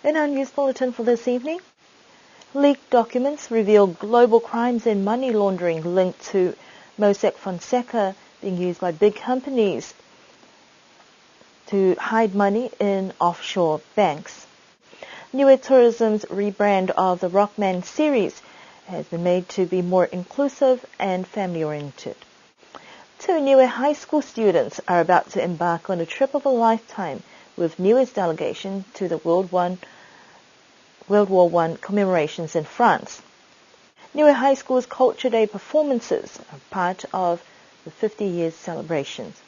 In our news bulletin for this evening, leaked documents reveal global crimes and money laundering linked to Mossack Fonseca being used by big companies to hide money in offshore banks. Niue Tourism's rebrand of the Brockman Series has been made to be more inclusive and family-oriented. Two Niue High School students are about to embark on a trip of a lifetime with Niue's delegation to the World War I commemorations in France. Niue High School's Culture Day performances are part of the 50 years celebrations.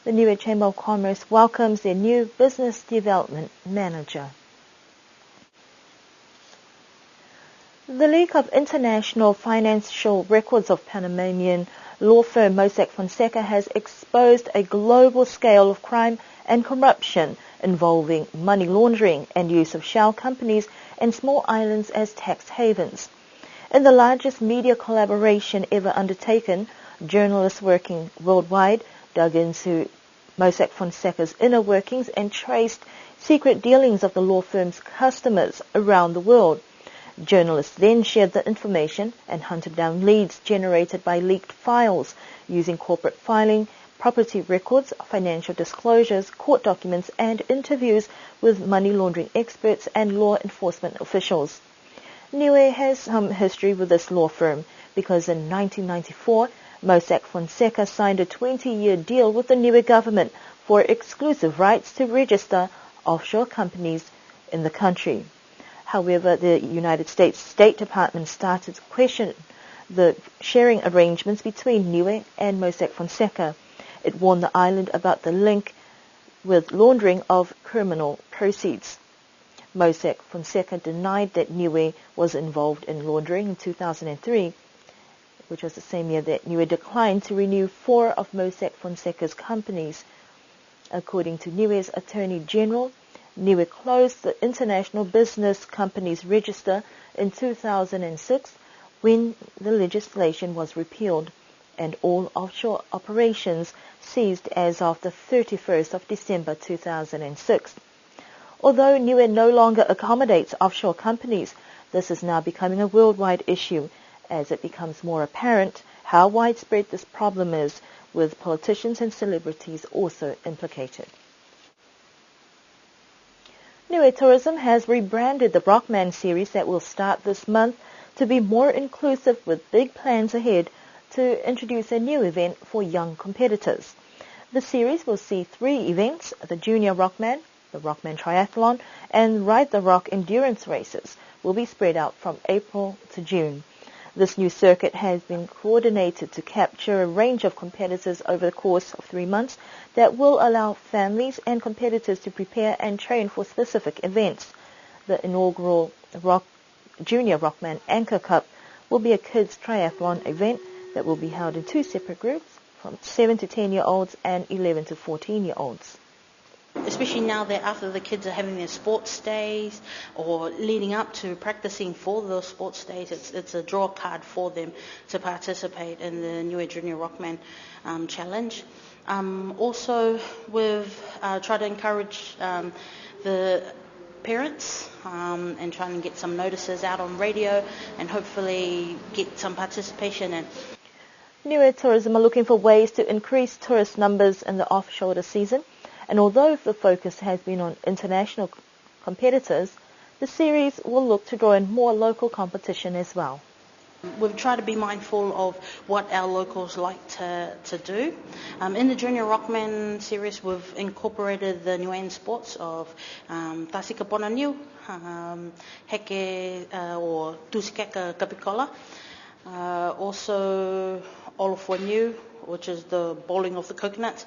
The Niue Chamber of Commerce welcomes their new business development manager. The leak of international financial records of Panamanian law firm Mossack Fonseca has exposed a global scale of crime and corruption involving money laundering and use of shell companies and small islands as tax havens. In the largest media collaboration ever undertaken, journalists working worldwide dug into Mossack Fonseca's inner workings and traced secret dealings of the law firm's customers around the world. Journalists then shared the information and hunted down leads generated by leaked files using corporate filing, property records, financial disclosures, court documents, and interviews with money laundering experts and law enforcement officials. Niue has some history with this law firm because in 1994, Mossack Fonseca signed a 20-year deal with the Niue government for exclusive rights to register offshore companies in the country. However, the United States State Department started to question the sharing arrangements between Niue and Mossack Fonseca. It warned the island about the link with laundering of criminal proceeds. Mossack Fonseca denied that Niue was involved in laundering in 2003, which was the same year that Niue declined to renew 4 of Mossack Fonseca's companies. According to Niue's Attorney General, Niue closed the International Business Companies Register in 2006 when the legislation was repealed and all offshore operations ceased as of the 31st of December 2006. Although Niue no longer accommodates offshore companies, this is now becoming a worldwide issue as it becomes more apparent how widespread this problem is, with politicians and celebrities also implicated. Niue Tourism has rebranded the Brockman Series that will start this month to be more inclusive, with big plans ahead to introduce a new event for young competitors. The series will see 3 events: the Junior Rockman, the Rockman Triathlon, and Ride the Rock endurance races will be spread out from April to June. This new circuit has been coordinated to capture a range of competitors over the course of 3 months that will allow families and competitors to prepare and train for specific events. The inaugural Junior Rockman Anchor Cup will be a kids triathlon event that will be held in 2 separate groups from 7 to 10-year-olds and 11 to 14-year-olds. Especially now that after the kids are having their sports days or leading up to practicing for those sports days, it's a draw card for them to participate in the Niue Junior Rockman Challenge. Also, we've tried to encourage the parents and try and get some notices out on radio and hopefully get some participation in. Niue Tourism are looking for ways to increase tourist numbers in the off-shoulder season, and although the focus has been on international competitors, the series will look to draw in more local competition as well. We've tried to be mindful of what our locals like to do. In the Junior Rockman Series, we've incorporated the Niuean sports of Tasika Ponaniu, Heke or Tusikeka Kapikola, also Olofoniu, which is the bowling of the coconuts,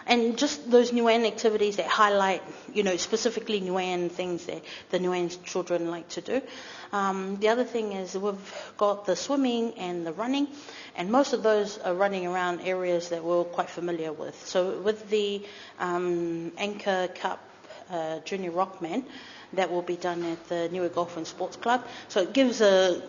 and just those Niuean activities that highlight, specifically Niuean things that the Niuean children like to do. The other thing is we've got the swimming and the running, and most of those are running around areas that we're quite familiar with. So with the Anchor Cup Junior Rockman, that will be done at the Niue Golf and Sports Club. So it gives a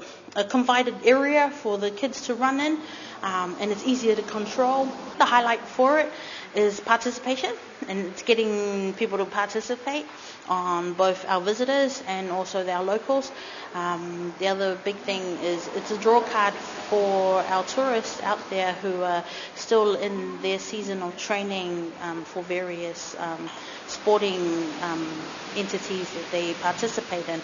confided area for the kids to run in. and it's easier to control. The highlight for it is participation, and it's getting people to participate on both our visitors and also our locals. The other big thing is it's a draw card for our tourists out there who are still in their season of training for various sporting entities that they participate in.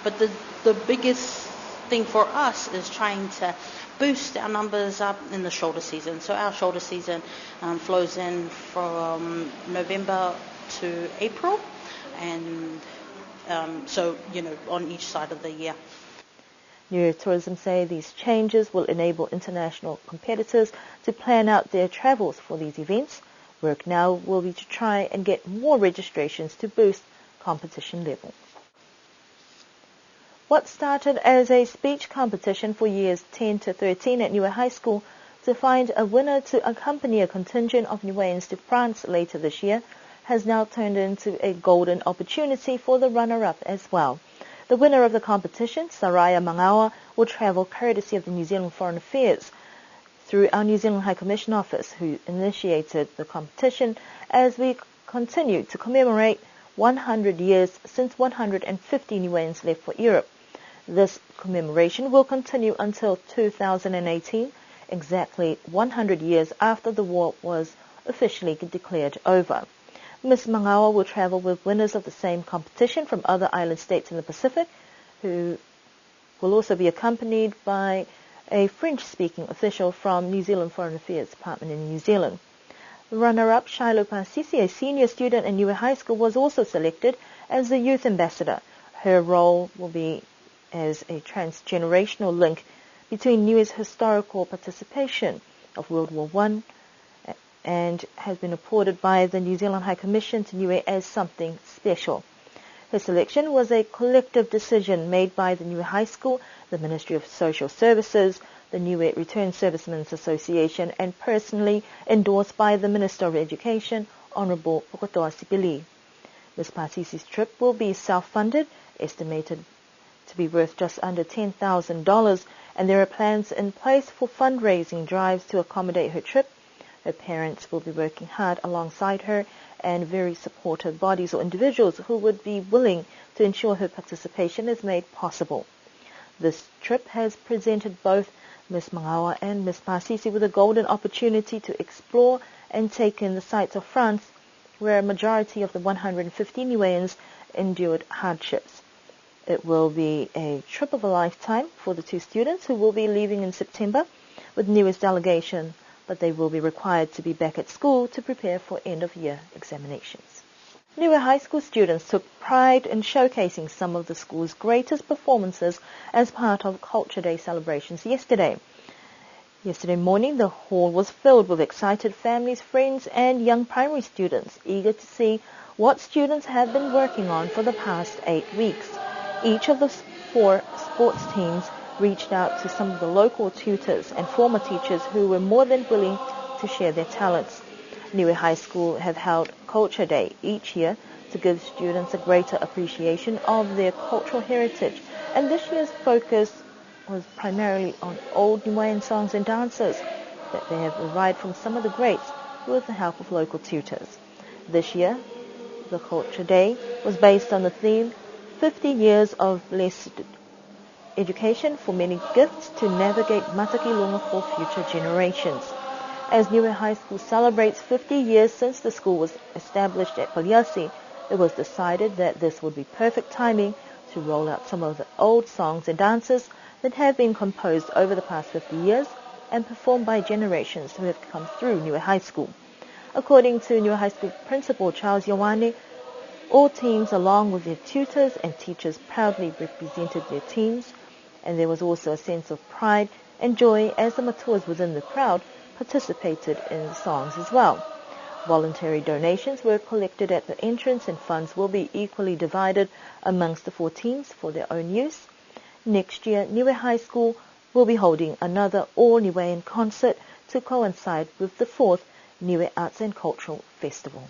But the biggest thing for us is trying to boost our numbers up in the shoulder season. So our shoulder season flows in from November to April, and so, on each side of the year. Niue Tourism say these changes will enable international competitors to plan out their travels for these events. Work now will be to try and get more registrations to boost competition level. What started as a speech competition for years 10 to 13 at Niue High School to find a winner to accompany a contingent of Niueans to France later this year has now turned into a golden opportunity for the runner-up as well. The winner of the competition, Saraya Mangawa, will travel courtesy of the New Zealand Foreign Affairs through our New Zealand High Commission Office, who initiated the competition as we continue to commemorate 100 years since 150 Niueans left for Europe. This commemoration will continue until 2018, exactly 100 years after the war was officially declared over. Ms. Mangawa will travel with winners of the same competition from other island states in the Pacific, who will also be accompanied by a French-speaking official from New Zealand Foreign Affairs Department in New Zealand. The runner-up, Shiloh Pasisi, a senior student at Niue High School, was also selected as the youth ambassador. Her role will be as a transgenerational link between Niue's historical participation of World War I and has been applauded by the New Zealand High Commission to Niue as something special. Her selection was a collective decision made by the Niue High School, the Ministry of Social Services, the Niue Returned Servicemen's Association, and personally endorsed by the Minister of Education, Honourable Pukotoa Sipili. Ms. Pasisi's trip will be self-funded, estimated to be worth just under $10,000, and there are plans in place for fundraising drives to accommodate her trip. Her parents will be working hard alongside her, and very supportive bodies or individuals who would be willing to ensure her participation is made possible. This trip has presented both Ms. Mangawa and Ms. Pasisi with a golden opportunity to explore and take in the sights of France, where a majority of the 150 Niueans endured hardships. It will be a trip of a lifetime for the two students who will be leaving in September with Niue's delegation, but they will be required to be back at school to prepare for end-of-year examinations. Niue High School students took pride in showcasing some of the school's greatest performances as part of Culture Day celebrations yesterday. Yesterday morning, the hall was filled with excited families, friends, and young primary students eager to see what students have been working on for the past 8 weeks. Each of the 4 sports teams reached out to some of the local tutors and former teachers who were more than willing to share their talents. Niue High School have held Culture Day each year to give students a greater appreciation of their cultural heritage, and this year's focus was primarily on old Niuean songs and dances that they have revived from some of the greats with the help of local tutors. This year, the Culture Day was based on the theme 50 years of blessed education for many gifts to navigate Mataki Lunga for future generations. As Niue High School celebrates 50 years since the school was established at Paliasi, it was decided that this would be perfect timing to roll out some of the old songs and dances that have been composed over the past 50 years and performed by generations who have come through Niue High School. According to Niue High School Principal Charles Yowane, all teams, along with their tutors and teachers, proudly represented their teams, and there was also a sense of pride and joy as the matuas within the crowd participated in the songs as well. Voluntary donations were collected at the entrance, and funds will be equally divided amongst the 4 teams for their own use. Next year, Niue High School will be holding another all-Niuean concert to coincide with the 4th Niue Arts and Cultural Festival.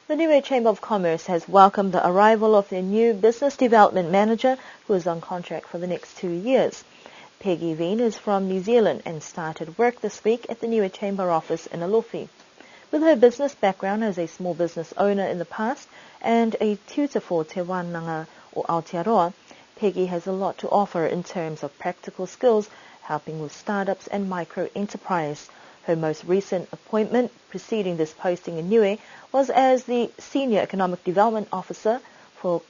The Niue Chamber of Commerce has welcomed the arrival of their new Business Development Manager, who is on contract for the next 2 years. Peggy Veen is from New Zealand and started work this week at the new Chamber office in Alofi. With her business background as a small business owner in the past and a tutor for Te Wānanga o Aotearoa, Peggy has a lot to offer in terms of practical skills, helping with startups and micro-enterprise. Her most recent appointment preceding this posting in Niue was as the Senior Economic Development Officer for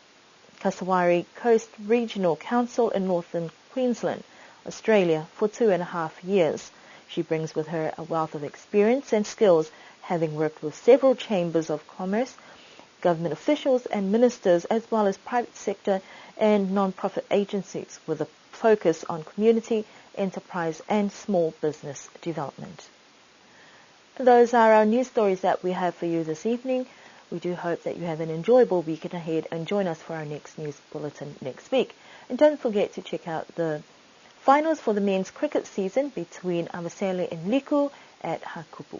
Kasawari Coast Regional Council in Northern Queensland, Australia, for 2.5 years. She brings with her a wealth of experience and skills, having worked with several chambers of commerce, government officials and ministers, as well as private sector and non-profit agencies, with a focus on community, enterprise and small business development. Those are our news stories that we have for you this evening. We do hope that you have an enjoyable weekend ahead and join us for our next news bulletin next week. And don't forget to check out the finals for the men's cricket season between Amasele and Liku at Hakupu.